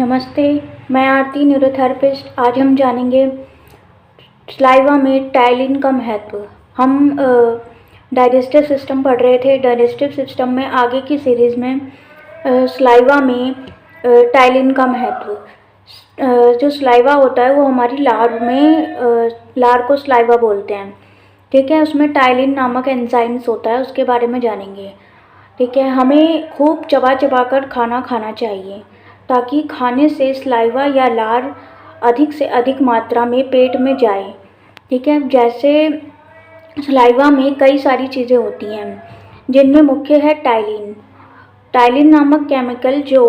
नमस्ते, मैं आरती न्यूरोथेरेपिस्ट। आज हम जानेंगे सलाइवा में टाइलिन का महत्व। हम डाइजेस्टिव सिस्टम पढ़ रहे थे। डाइजेस्टिव सिस्टम में आगे की सीरीज़ में सलाइवा में टाइलिन का महत्व। जो सलाइवा होता है वो हमारी लार में लार को सलाइवा बोलते हैं, ठीक है। उसमें टाइलिन नामक एंजाइम्स होता है, उसके बारे में जानेंगे, ठीक है। हमें खूब चबा चबा कर खाना खाना चाहिए ताकि खाने से सलाइवा या लार अधिक से अधिक मात्रा में पेट में जाए, ठीक है। जैसे सलाइवा में कई सारी चीज़ें होती हैं जिनमें मुख्य है टाइलिन। टाइलिन नामक केमिकल जो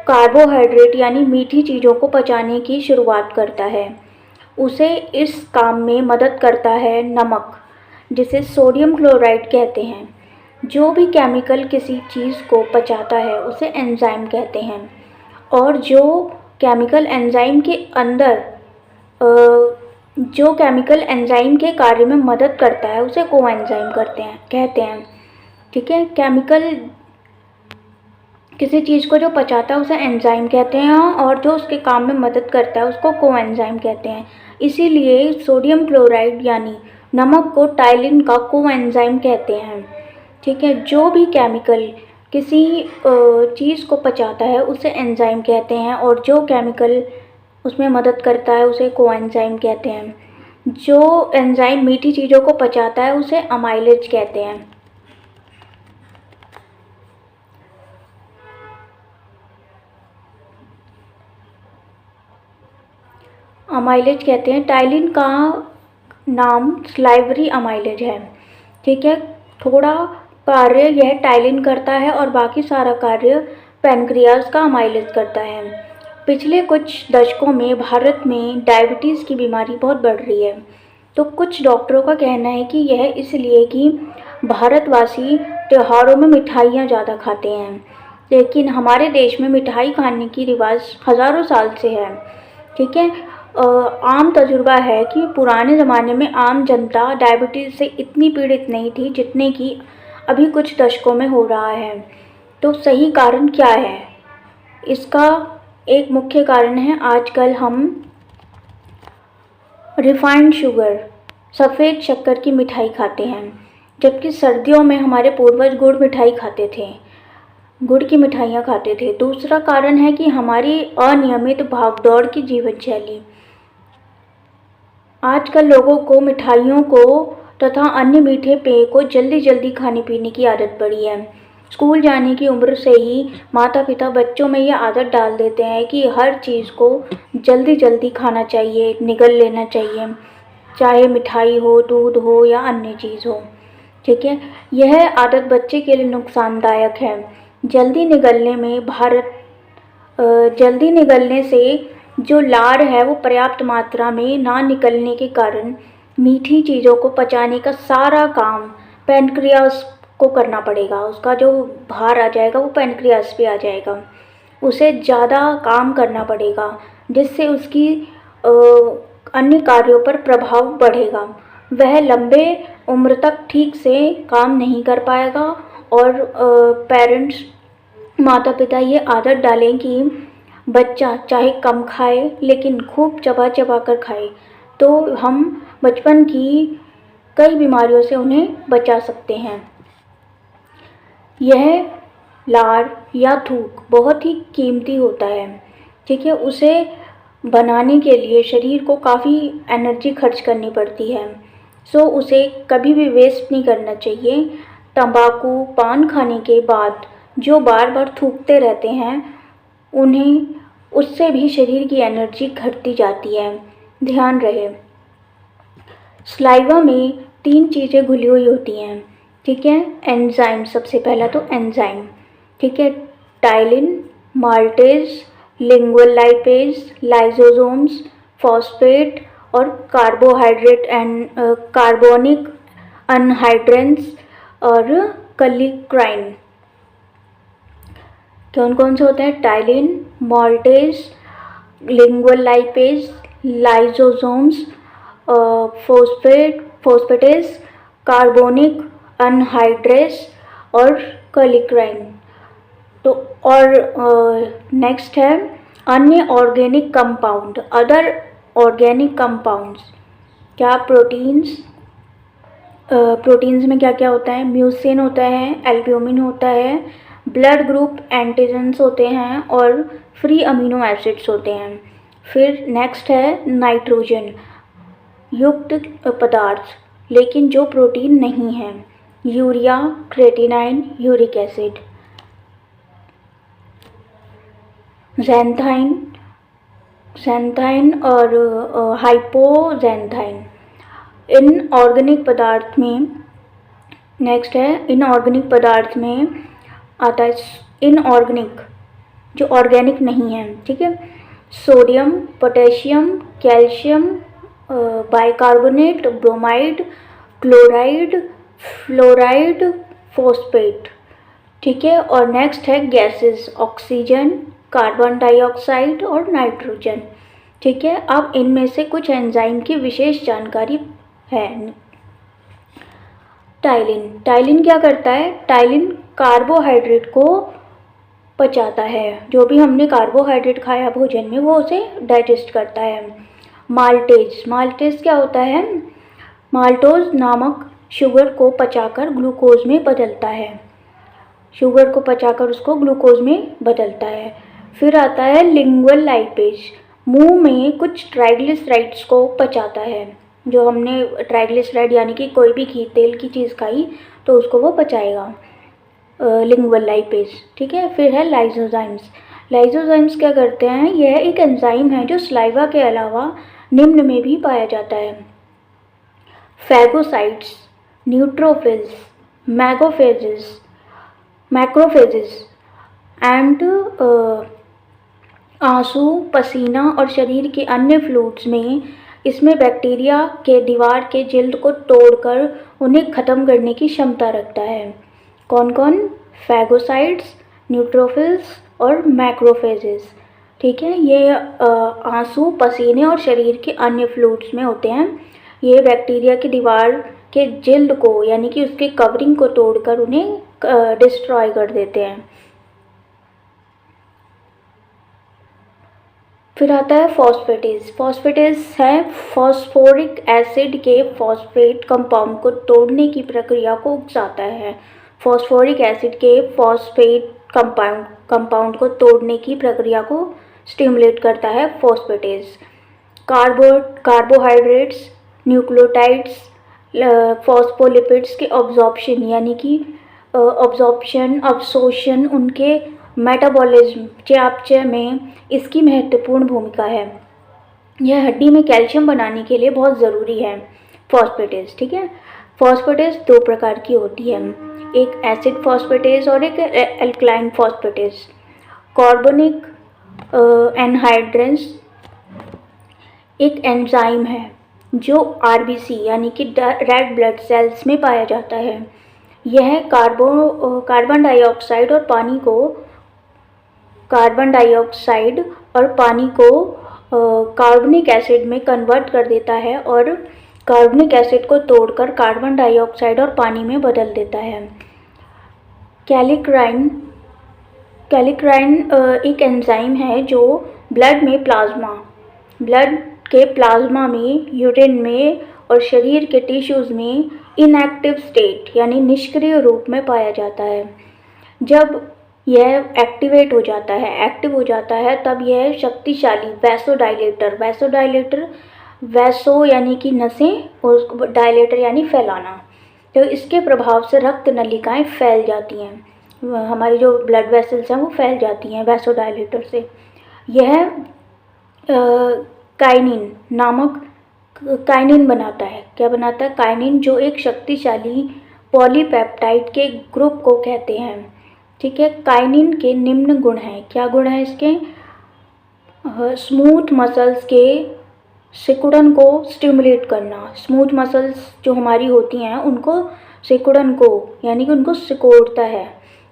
कार्बोहाइड्रेट यानी मीठी चीज़ों को पचाने की शुरुआत करता है। उसे इस काम में मदद करता है नमक, जिसे सोडियम क्लोराइड कहते हैं। जो भी केमिकल किसी चीज़ को पचाता है उसे एंजाइम कहते हैं, और जो केमिकल एंजाइम के अंदर जो केमिकल एंजाइम के कार्य में मदद करता है उसे कोएंजाइम कहते हैं, ठीक है। केमिकल किसी चीज़ को जो पचाता है उसे एंजाइम कहते हैं, और जो उसके काम में मदद करता है उसको कोएंजाइम कहते हैं। इसीलिए सोडियम क्लोराइड यानी नमक को टाइलिन का कोएंजाइम कहते हैं, ठीक है। जो भी केमिकल किसी चीज़ को पचाता है उसे एंजाइम कहते हैं, और जो केमिकल उसमें मदद करता है उसे कोएंजाइम कहते हैं। जो एंजाइम मीठी चीज़ों को पचाता है उसे अमाइलेज कहते हैं। अमाइलेज कहते हैं। टाइलिन का नाम स्लाइवरी अमाइलेज है, ठीक है। थोड़ा कार्य यह टाइलिन करता है और बाकी सारा कार्य पैनक्रियाज का अमाइलेज करता है। पिछले कुछ दशकों में भारत में डायबिटीज़ की बीमारी बहुत बढ़ रही है। तो कुछ डॉक्टरों का कहना है कि यह इसलिए कि भारतवासी त्योहारों में मिठाइयाँ ज़्यादा खाते हैं, लेकिन हमारे देश में मिठाई खाने की रिवाज हज़ारों साल से है, ठीक है। आम तजुर्बा है कि पुराने ज़माने में आम जनता डायबिटीज़ से इतनी पीड़ित नहीं थी जितने कि अभी कुछ दशकों में हो रहा है। तो सही कारण क्या है? इसका एक मुख्य कारण है आजकल हम रिफाइंड शुगर, सफ़ेद शक्कर की मिठाई खाते हैं, जबकि सर्दियों में हमारे पूर्वज गुड़ मिठाई खाते थे, गुड़ की मिठाइयाँ खाते थे। दूसरा कारण है कि हमारी अनियमित भागदौड़ की जीवन शैली। आजकल लोगों को मिठाइयों को तथा अन्य मीठे पेय को जल्दी जल्दी खाने पीने की आदत पड़ी है। स्कूल जाने की उम्र से ही माता पिता बच्चों में यह आदत डाल देते हैं कि हर चीज़ को जल्दी जल्दी खाना चाहिए, निगल लेना चाहिए, चाहे मिठाई हो, दूध हो या अन्य चीज़ हो, ठीक है। यह आदत बच्चे के लिए नुकसानदायक है। जल्दी निगलने से जो लार है वो पर्याप्त मात्रा में ना निकलने के कारण मीठी चीज़ों को पचाने का सारा काम पैनक्रियास को करना पड़ेगा। उसका जो भार आ जाएगा वो पैनक्रियास पे आ जाएगा। उसे ज़्यादा काम करना पड़ेगा, जिससे उसकी अन्य कार्यों पर प्रभाव बढ़ेगा। वह लंबे उम्र तक ठीक से काम नहीं कर पाएगा, और पेरेंट्स, माता पिता ये आदत डालें कि बच्चा चाहे कम खाए लेकिन खूब चबा चबा कर खाए, तो हम बचपन की कई बीमारियों से उन्हें बचा सकते हैं। यह लार या थूक बहुत ही कीमती होता है, ठीक है। उसे बनाने के लिए शरीर को काफ़ी एनर्जी खर्च करनी पड़ती है, सो उसे कभी भी वेस्ट नहीं करना चाहिए। तंबाकू पान खाने के बाद जो बार बार थूकते रहते हैं उन्हें उससे भी शरीर की एनर्जी घटती जाती है। ध्यान रहे, सलाइवा में 3 चीज़ें घुली हुई होती हैं, ठीक है। एंजाइम, सबसे पहला तो एंजाइम, ठीक है। Ptyalin, maltase, lingual lipase, lysosomes, phosphate और कार्बोहाइड्रेट एंड कार्बोनिक अनहाइड्रेंस और कलिक्राइन। कौन कौन से होते हैं? Ptyalin, maltase, lingual lipase, lysosomes, phosphatase, carbonic anhydrase और कलिक्राइन। तो और नेक्स्ट है अन्य organic compound, other organic compounds, क्या प्रोटीन्स, प्रोटीन्स में क्या क्या होता है, म्यूसिन होता है, एल्ब्यूमिन होता है, ब्लड ग्रुप एंटीजन्स होते हैं और फ्री अमीनो एसिड्स होते हैं। फिर नेक्स्ट है नाइट्रोजन युक्त पदार्थ लेकिन जो प्रोटीन नहीं है, यूरिया, क्रेटिनाइन, यूरिक एसिड, ज़ैंथाइन, ज़ैंथाइन और हाइपोज़ैंथाइन। इन ऑर्गेनिक पदार्थ में नेक्स्ट है इनऑर्गेनिक पदार्थ में आता है इनऑर्गेनिक जो ऑर्गेनिक नहीं है, ठीक है, sodium, potassium, calcium, bicarbonate, bromide, chloride, fluoride, phosphate, ठीक है। और नेक्स्ट है गैसेस, ऑक्सीजन, कार्बन डाइऑक्साइड और नाइट्रोजन, ठीक है। अब इनमें से कुछ एंजाइम की विशेष जानकारी है। टाइलिन, टाइलिन क्या करता है, टाइलिन कार्बोहाइड्रेट को पचाता है, जो भी हमने कार्बोहाइड्रेट खाया भोजन में वो उसे डाइजेस्ट करता है। माल्टेज, माल्टेज क्या होता है, माल्टोज नामक शुगर को पचाकर ग्लूकोज में बदलता है, शुगर को पचाकर उसको ग्लूकोज में बदलता है। फिर आता है लिंगुअल लाइपेज, मुंह में कुछ ट्राइग्लिसराइड्स को पचाता है, जो हमने ट्राइग्लिसराइड यानी कि कोई भी घी तेल की चीज़ खाई तो उसको वो पचाएगा, लिंगुअल लाइपेज, ठीक है। फिर है लाइसोजाइम्स, लाइसोजाइम्स क्या करते हैं, यह एक एंजाइम है जो स्लाइवा के अलावा निम्न में भी पाया जाता है, फैगोसाइट्स, न्यूट्रोफिल्स, मैगोफेजेस, मैक्रोफेजेस एंड आंसू, पसीना और शरीर के अन्य फ्लूइड्स में इसमें बैक्टीरिया के दीवार के जिल्द को तोड़कर उन्हें ख़त्म करने की क्षमता रखता है। कौन कौन, फैगोसाइट्स, न्यूट्रोफिल्स और मैक्रोफेजेस, ठीक है। ये आंसू, पसीने और शरीर के अन्य फ्लूइड्स में होते हैं। ये बैक्टीरिया की दीवार के जिल्द को यानी कि उसके कवरिंग को तोड़कर उन्हें डिस्ट्रॉय कर देते हैं। फिर आता है फॉस्फेटेज, फॉस्फेटेज है फॉस्फोरिक एसिड के फॉस्फेट कंपाउंड को तोड़ने की प्रक्रिया को उकसाता है, फॉस्फोरिक एसिड के फॉस्फेट कंपाउंड को तोड़ने की प्रक्रिया को स्टिमुलेट करता है फॉस्फेटेज। कार्बोहाइड्रेट्स, न्यूक्लियोटाइड्स, फॉस्फोलिपिड्स के ऑब्जॉर्प्शन यानी कि अब्सॉर्प्शन, उनके मेटाबॉलिज्म, चयापचय में इसकी महत्वपूर्ण भूमिका है। यह हड्डी में कैल्शियम बनाने के लिए बहुत ज़रूरी है फॉस्फेटेज, ठीक है। फॉस्फेटेज दो प्रकार की होती है, एक एसिड फॉस्फेटेज और एक एल्कलाइन फॉस्फेटेज। कार्बोनिक एनहाइड्रेंस एक एंजाइम है जो आरबीसी यानी कि रेड ब्लड सेल्स में पाया जाता है। यह कार्बन डाइऑक्साइड और पानी को कार्बनिक एसिड में कन्वर्ट कर देता है और कार्बनिक एसिड को तोड़कर कार्बन डाइऑक्साइड और पानी में बदल देता है। कैलिक्राइन एक एंजाइम है जो ब्लड के प्लाज्मा में, यूरिन में और शरीर के टिश्यूज़ में इनएक्टिव स्टेट यानी निष्क्रिय रूप में पाया जाता है। जब यह एक्टिव हो जाता है तब यह शक्तिशाली वैसो यानी कि नसें और डायलेटर यानी फैलाना, तो इसके प्रभाव से रक्त नलिकाएं फैल जाती हैं, हमारी जो ब्लड वेसल्स हैं वो फैल जाती हैं वैसो डायलेटर से। यह काइनिन बनाता है, क्या बनाता है, काइनिन, जो एक शक्तिशाली पॉलीपेप्टाइड के ग्रुप को कहते हैं, ठीक है। काइनिन के निम्न गुण हैं, क्या गुण हैं इसके, स्मूथ मसल्स के सिकुड़न को स्टिमुलेट करना, स्मूथ मसल्स जो हमारी होती हैं उनको सिकुड़न को यानी कि उनको सिकोड़ता है,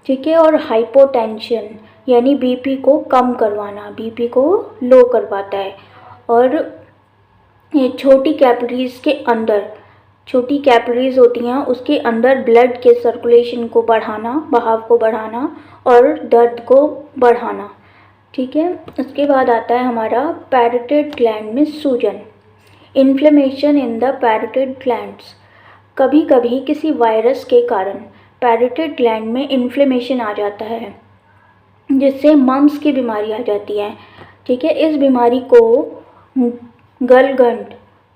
ठीक है। और हाइपोटेंशन यानी बीपी को कम करवाना, बीपी को लो करवाता है। और ये छोटी कैपिलरीज होती हैं उसके अंदर ब्लड के सर्कुलेशन को बढ़ाना, बहाव को बढ़ाना और दर्द को बढ़ाना, ठीक है। उसके बाद आता है हमारा पैरोटिड ग्लैंड में सूजन, inflammation in the parotid glands. कभी कभी किसी वायरस के कारण पैरोटिड ग्लैंड में इन्फ्लेमेशन आ जाता है, जिससे मम्स की बीमारी आ जाती है। ठीक है, इस बीमारी को गलगंड,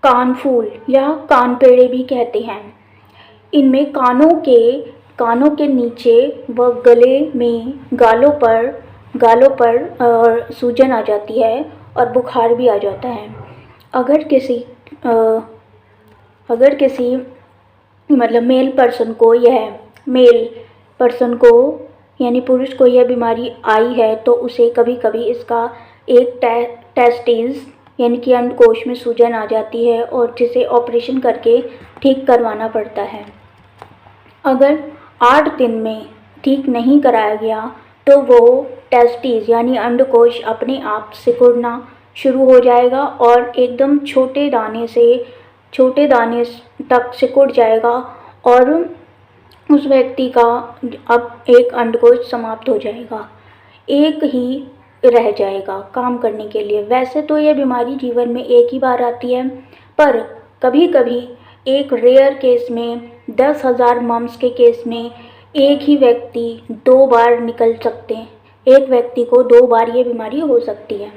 कानफूल या कानपेड़े भी कहते हैं। इनमें कानों के नीचे व गले में गालों पर सूजन आ जाती है और बुखार भी आ जाता है। अगर किसी मतलब मेल पर्सन को यानी पुरुष को यह बीमारी आई है तो उसे कभी कभी इसका एक टेस्टिस यानी कि अंडकोश में सूजन आ जाती है और जिसे ऑपरेशन करके ठीक करवाना पड़ता है। अगर 8 दिन में ठीक नहीं कराया गया तो वो टेस्टिस यानी अंडकोश अपने आप सिकुड़ना शुरू हो जाएगा और एकदम छोटे दाने तक सिकुड़ जाएगा और उस व्यक्ति का अब एक अंडकोश समाप्त हो जाएगा, एक ही रह जाएगा काम करने के लिए। वैसे तो यह बीमारी जीवन में एक ही बार आती है, पर कभी कभी एक रेयर केस में 10,000 मम्स के केस में एक ही व्यक्ति 2 बार निकल सकते हैं, एक व्यक्ति को 2 बार ये बीमारी हो सकती है।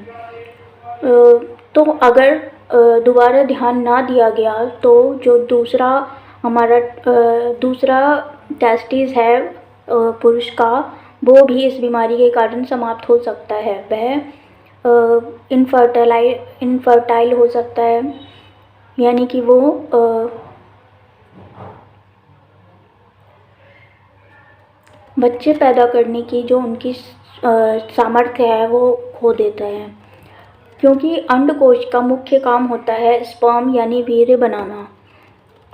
तो अगर दोबारा ध्यान ना दिया गया तो जो दूसरा टेस्टिस है पुरुष का, वो भी इस बीमारी के कारण समाप्त हो सकता है। वह इनफर्टाइल हो सकता है, यानी कि वो बच्चे पैदा करने की जो उनकी सामर्थ्य है वो खो देता है, क्योंकि अंडकोश का मुख्य काम होता है स्पर्म यानी वीर्य बनाना।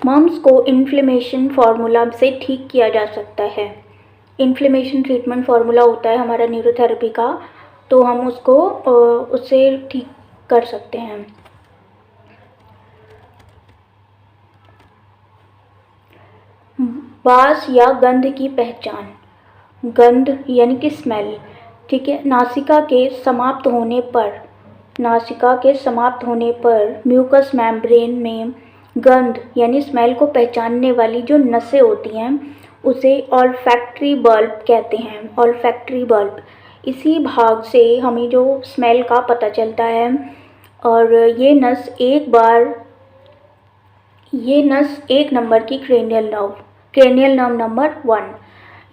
मम्स को इन्फ्लेमेशन फार्मूला से ठीक किया जा सकता है। इन्फ्लेमेशन ट्रीटमेंट फार्मूला होता है हमारा न्यूरोथेरेपी का, तो हम उससे ठीक कर सकते हैं। वास या गंध की पहचान, गंध यानी कि स्मेल। ठीक है, नासिका के समाप्त होने पर म्यूकस मेम्ब्रेन में गंध यानी स्मेल को पहचानने वाली जो नसें होती हैं उसे ऑल्फैक्टरी बल्ब कहते हैं। ऑल्फैक्टरी बल्ब, इसी भाग से हमें जो स्मेल का पता चलता है। और ये नस एक नंबर की क्रेनियल नर्व नंबर 1।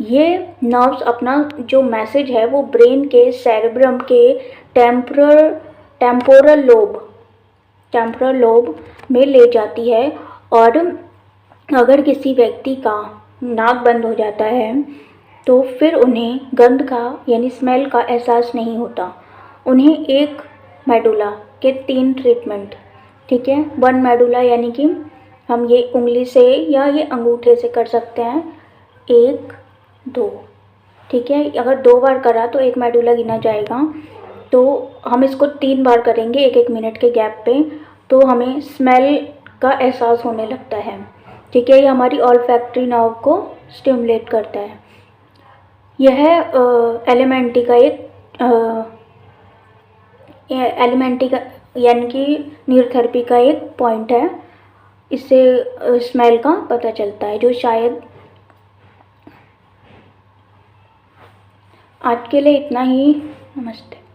ये नर्व्स अपना जो मैसेज है वो ब्रेन के सेरेब्रम के टेम्पोरल लोब में ले जाती है। और अगर किसी व्यक्ति का नाक बंद हो जाता है तो फिर उन्हें गंध का यानी स्मेल का एहसास नहीं होता। उन्हें एक मेडुला के 3 ट्रीटमेंट, ठीक है, 1 मेडुला यानी कि हम ये उंगली से या ये अंगूठे से कर सकते हैं, 1 2, ठीक है। अगर 2 बार करा तो 1 मेडुला गिना जाएगा। तो हम इसको 3 बार करेंगे 1-1 मिनट के गैप पे, तो हमें स्मेल का एहसास होने लगता है। ठीक है, ये हमारी ऑल्फैक्टरी नर्व को स्टिमुलेट करता है। यह एलिमेंटी का यानी कि न्यूरोथेरेपी का एक पॉइंट है। इससे स्मेल का पता चलता है, जो शायद आज के लिए इतना ही। नमस्ते।